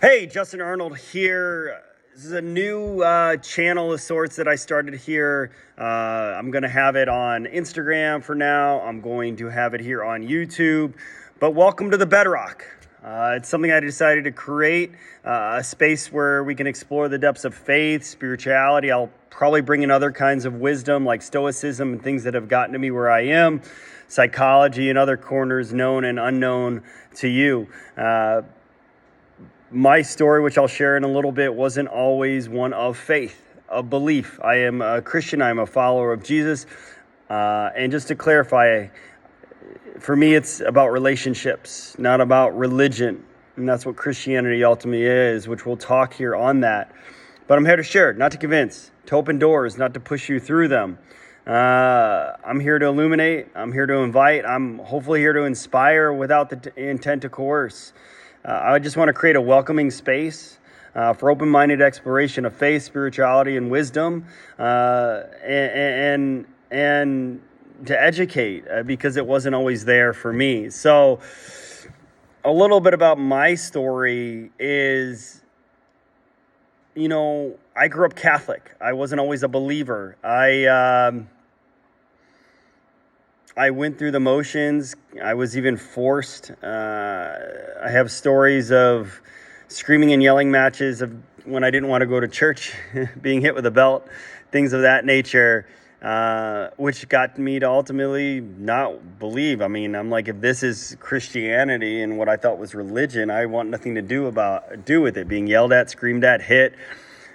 Hey, Justin Arnold here. This is a new channel of sorts that I started here. I'm going to have it on Instagram for now. I'm going to have it here on YouTube. But welcome to the Bedrock. It's something I decided to create, a space where we can explore the depths of faith, spirituality. I'll probably bring in other kinds of wisdom like stoicism and things that have gotten to me where I am, psychology and other corners known and unknown to you. My story, which I'll share in a little bit, wasn't always one of faith, of belief. I am a Christian. I'm a follower of Jesus. And just to clarify, for me, it's about relationships, not about religion. And that's what Christianity ultimately is, which we'll talk here on that. But I'm here to share, not to convince, to open doors, not to push you through them. I'm here to illuminate. I'm here to invite. I'm hopefully here to inspire without the intent to coerce. I just want to create a welcoming space for open-minded exploration of faith, spirituality, and wisdom, and to educate because it wasn't always there for me. So a little bit about my story is, I grew up Catholic. I wasn't always a believer. I went through the motions. I was even forced. I have stories of screaming and yelling matches of when I didn't want to go to church, being hit with a belt, things of that nature, which got me to ultimately not believe. I mean, I'm like, if this is Christianity and what I thought was religion, I want nothing to do with it. Being yelled at, screamed at, hit,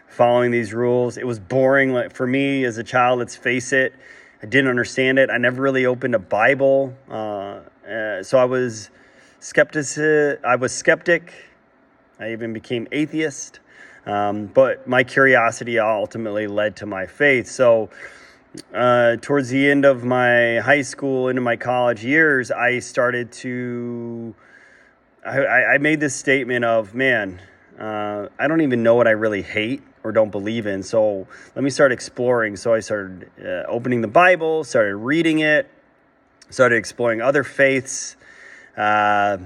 following these rules. It was boring. Like for me as a child, let's face it. I didn't understand it. I never really opened a Bible. So I was skeptic. I even became atheist. But my curiosity ultimately led to my faith. So towards the end of my high school, into my college years, I started to... I made this statement of, I don't even know what I really hate or don't believe in. So let me start exploring. So I started opening the Bible, started reading it, started exploring other faiths, other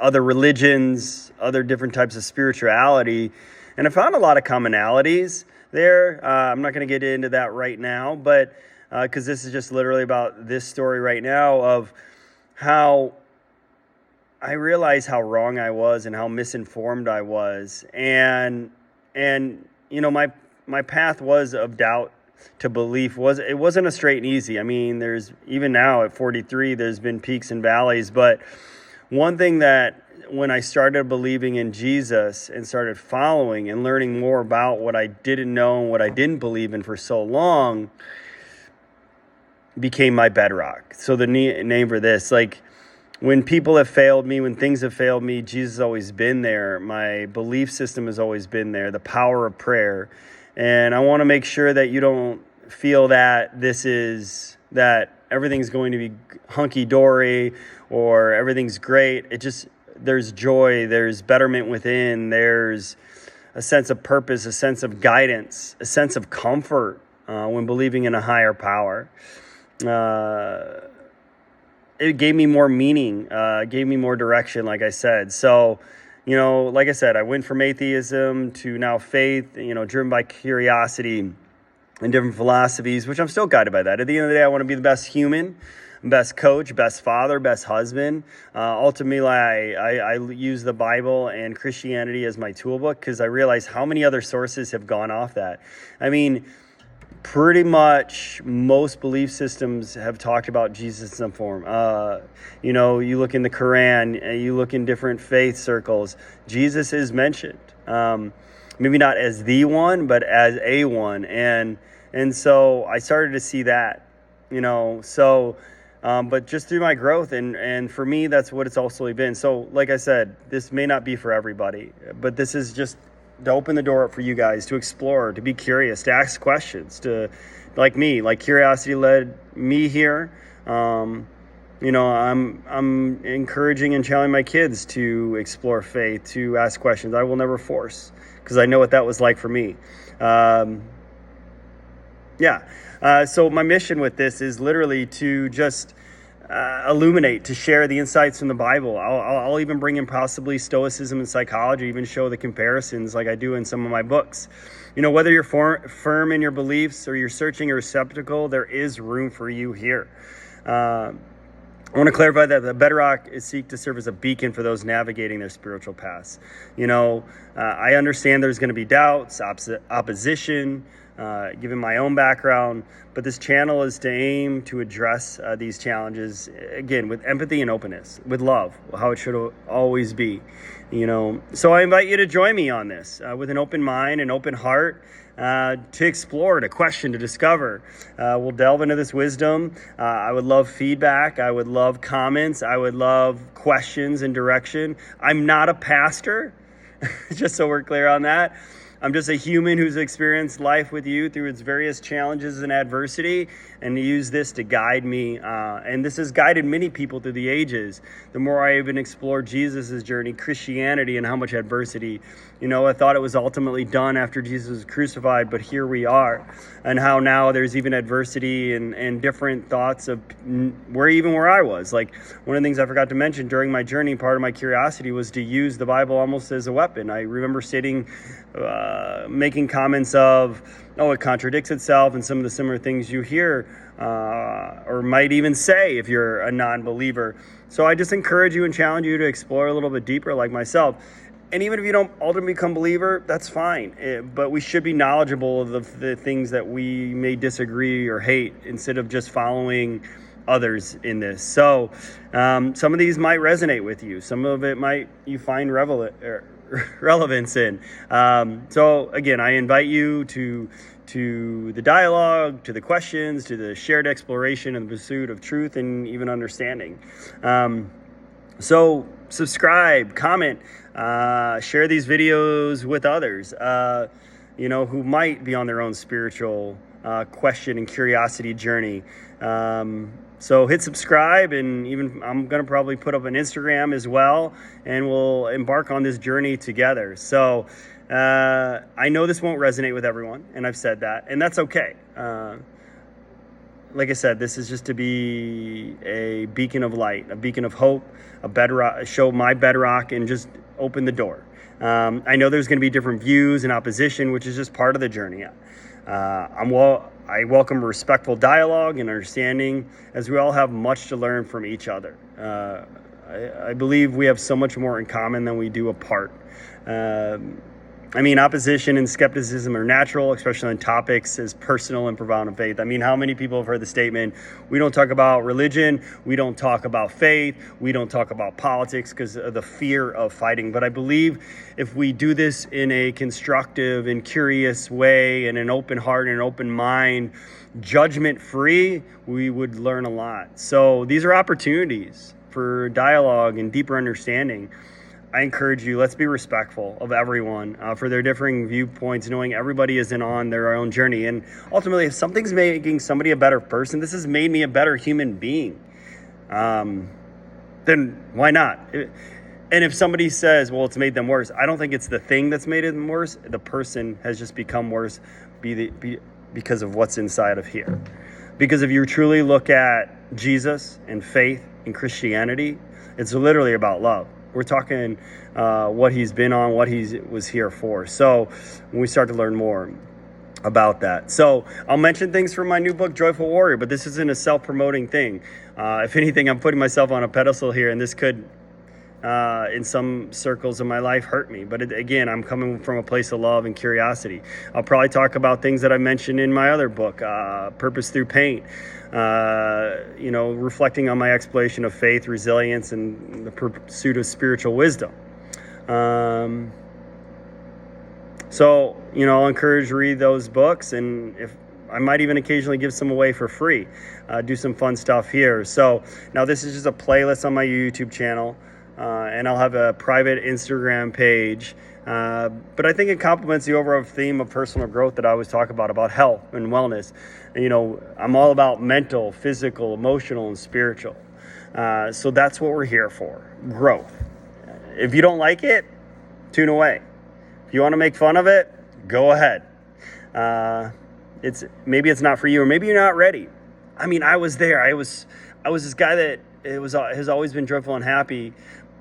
religions, other different types of spirituality. And I found a lot of commonalities there. I'm not going to get into that right now, but because this is just literally about this story right now of how I realized how wrong I was and how misinformed I was. And my path was of doubt to belief. It wasn't a straight and easy. I mean, there's even now at 43, there's been peaks and valleys. But one thing that when I started believing in Jesus and started following and learning more about what I didn't know and what I didn't believe in for so long became my bedrock. So the name for this, like, when people have failed me, when things have failed me, Jesus has always been there. My belief system has always been there, the power of prayer. And I want to make sure that you don't feel that that everything's going to be hunky-dory or everything's great. There's joy, there's betterment within, there's a sense of purpose, a sense of guidance, a sense of comfort when believing in a higher power. It gave me more meaning, gave me more direction, like I said. So, like I said, I went from atheism to now faith, driven by curiosity and different philosophies, which I'm still guided by that. At the end of the day, I want to be the best human, best coach, best father, best husband. Ultimately, I use the Bible and Christianity as my toolbook because I realize how many other sources have gone off that. I mean, pretty much most belief systems have talked about Jesus in some form. You look in the Quran, you look in different faith circles, Jesus is mentioned. Maybe not as the one, but as a one. And so I started to see that, but just through my growth. And for me, that's what it's also been. So like I said, this may not be for everybody, but this is just to open the door up for you guys to explore, to be curious, to ask questions, like curiosity led me here. I'm encouraging and challenging my kids to explore faith, to ask questions. I will never force because I know what that was like for me. So my mission with this is literally to just illuminate, to share the insights from the Bible. I'll even bring in possibly stoicism and psychology, even show the comparisons like I do in some of my books. Whether you're firm in your beliefs or you're searching or skeptical, there is room for you here. I want to clarify that the Bedrock is seek to serve as a beacon for those navigating their spiritual paths. I understand there's going to be doubts, opposition, given my own background, but this channel is to aim to address these challenges, again, with empathy and openness, with love, how it should always be. So I invite you to join me on this with an open mind, an open heart, to explore, to question, to discover. We'll delve into this wisdom. I would love feedback. I would love comments. I would love questions and direction. I'm not a pastor, just so we're clear on that. I'm just a human who's experienced life with you through its various challenges and adversity, and to use this to guide me. And this has guided many people through the ages. The more I even explored Jesus' journey, Christianity, and how much adversity, I thought it was ultimately done after Jesus was crucified, but here we are. And how now there's even adversity and different thoughts of where I was. Like, one of the things I forgot to mention during my journey, part of my curiosity was to use the Bible almost as a weapon. I remember making comments of, it contradicts itself, and some of the similar things you hear or might even say if you're a non-believer. So I just encourage you and challenge you to explore a little bit deeper like myself. And even if you don't ultimately become a believer, that's fine. But we should be knowledgeable of the things that we may disagree or hate, instead of just following others in this. So some of these might resonate with you. Some of it might you find relevance in. So again, I invite you to the dialogue, to the questions, to the shared exploration and the pursuit of truth and even understanding. So subscribe, comment, share these videos with others, who might be on their own spiritual question and curiosity journey. So hit subscribe, and even I'm going to probably put up an Instagram as well, and we'll embark on this journey together. So I know this won't resonate with everyone, and I've said that, and that's okay. Like I said, this is just to be a beacon of light, a beacon of hope, a bedrock, show my bedrock, and just open the door. I know there's going to be different views and opposition, which is just part of the journey. I welcome respectful dialogue and understanding, as we all have much to learn from each other. I believe we have so much more in common than we do apart. Opposition and skepticism are natural, especially on topics as personal and profound in faith. How many people have heard the statement, we don't talk about religion, we don't talk about faith, we don't talk about politics because of the fear of fighting. But I believe if we do this in a constructive and curious way, and an open heart and an open mind, judgment-free, we would learn a lot. So these are opportunities for dialogue and deeper understanding. I encourage you, let's be respectful of everyone for their differing viewpoints, knowing everybody isn't on their own journey. And ultimately, if something's making somebody a better person, this has made me a better human being, then why not? And if somebody says, well, it's made them worse, I don't think it's the thing that's made them worse. The person has just become worse because of what's inside of here. Because if you truly look at Jesus and faith and Christianity, it's literally about love. We're talking what he's been on, what he was here for. So when we start to learn more about that. So I'll mention things from my new book, Joyful Warrior, but this isn't a self-promoting thing. If anything, I'm putting myself on a pedestal here, and this could, in some circles of my life, hurt me. But again, I'm coming from a place of love and curiosity. I'll probably talk about things that I mentioned in my other book, Purpose Through Pain. Reflecting on my exploration of faith, resilience, and the pursuit of spiritual wisdom. So, I'll encourage you to read those books, and if I might even occasionally give some away for free, do some fun stuff here. So now this is just a playlist on my YouTube channel, and I'll have a private Instagram page. But I think it complements the overall theme of personal growth that I always talk about health and wellness. I'm all about mental, physical, emotional, and spiritual. So that's what we're here for, growth. If you don't like it, tune away. If you want to make fun of it, go ahead. Maybe it's not for you, or maybe you're not ready. I was there. I was this guy that has always been joyful and happy,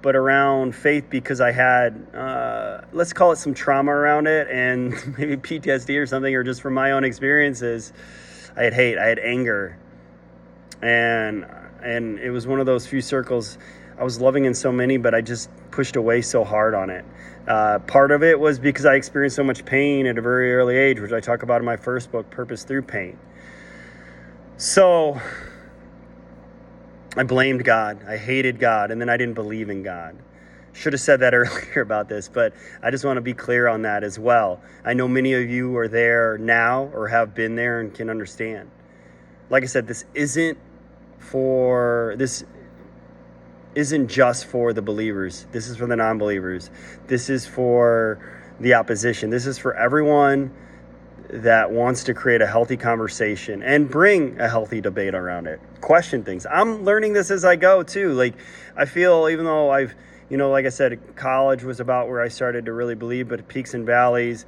but around faith, because I had, let's call it some trauma around it, and maybe PTSD or something, or just from my own experiences, I had hate, I had anger, and it was one of those few circles. I was loving in so many, but I just pushed away so hard on it. Part of it was because I experienced so much pain at a very early age, which I talk about in my first book, Purpose Through Pain. So I blamed God. I hated God, and then I didn't believe in God. Should have said that earlier about this, but I just want to be clear on that as well. I know many of you are there now or have been there and can understand. Like I said, this isn't just for the believers. This is for the non-believers. This is for the opposition. This is for everyone that wants to create a healthy conversation and bring a healthy debate around it. Question things. I'm learning this as I go too. Like, I feel, even though I've, like I said, college was about where I started to really believe, but peaks and valleys.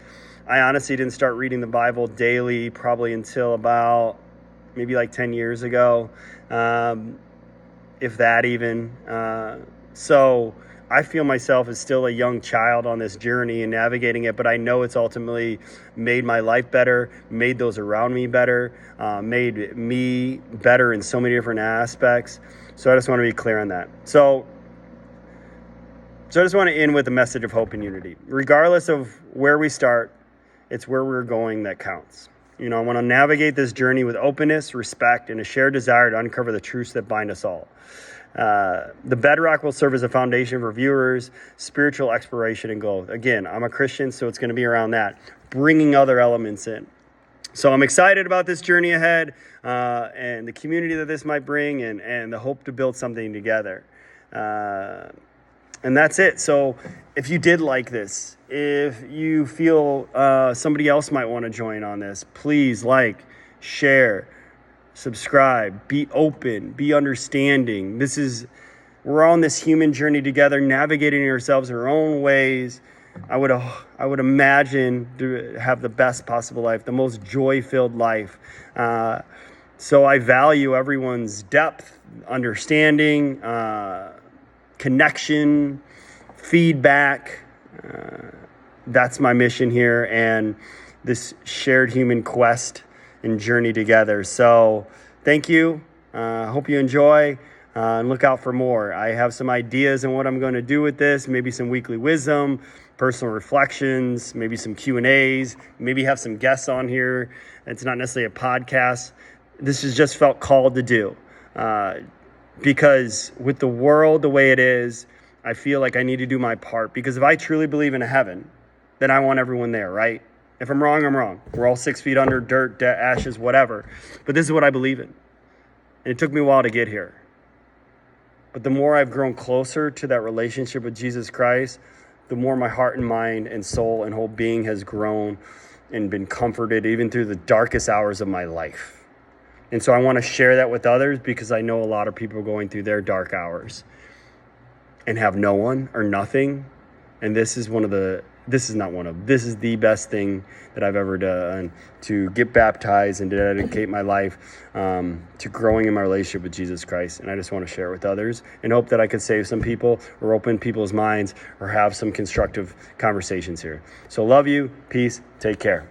I honestly didn't start reading the Bible daily probably until about maybe like 10 years ago, if that even. So I feel myself as still a young child on this journey and navigating it, but I know it's ultimately made my life better, made those around me better, made me better in so many different aspects. So I just want to be clear on that. So I just want to end with a message of hope and unity. Regardless of where we start, it's where we're going that counts. I want to navigate this journey with openness, respect, and a shared desire to uncover the truths that bind us all. The Bedrock will serve as a foundation for viewers, spiritual exploration, and growth. Again, I'm a Christian, so it's going to be around that, bringing other elements in. So I'm excited about this journey ahead, and the community that this might bring, and the hope to build something together. And that's it. So if you did like this, if you feel somebody else might want to join on this, please share, subscribe, be open, be understanding. We're on this human journey together, navigating ourselves in our own ways. I would imagine to have the best possible life, the most joy-filled life. So I value everyone's depth, understanding, connection, feedback. That's my mission here, and this shared human quest and journey together. So thank you. Hope you enjoy, and look out for more. I have some ideas on what I'm going to do with this, maybe some weekly wisdom, personal reflections, maybe some Q&As, maybe have some guests on here. It's not necessarily a podcast. This has just felt called to do. Because with the world the way it is, I feel like I need to do my part. Because if I truly believe in a heaven, then I want everyone there, right? If I'm wrong, I'm wrong. We're all 6 feet under, dirt, ashes, whatever. But this is what I believe in. And it took me a while to get here. But the more I've grown closer to that relationship with Jesus Christ, the more my heart and mind and soul and whole being has grown and been comforted even through the darkest hours of my life. And so I want to share that with others, because I know a lot of people are going through their dark hours and have no one or nothing. And this is the best thing that I've ever done, to get baptized and to dedicate my life to growing in my relationship with Jesus Christ. And I just want to share it with others and hope that I could save some people or open people's minds or have some constructive conversations here. So love you. Peace. Take care.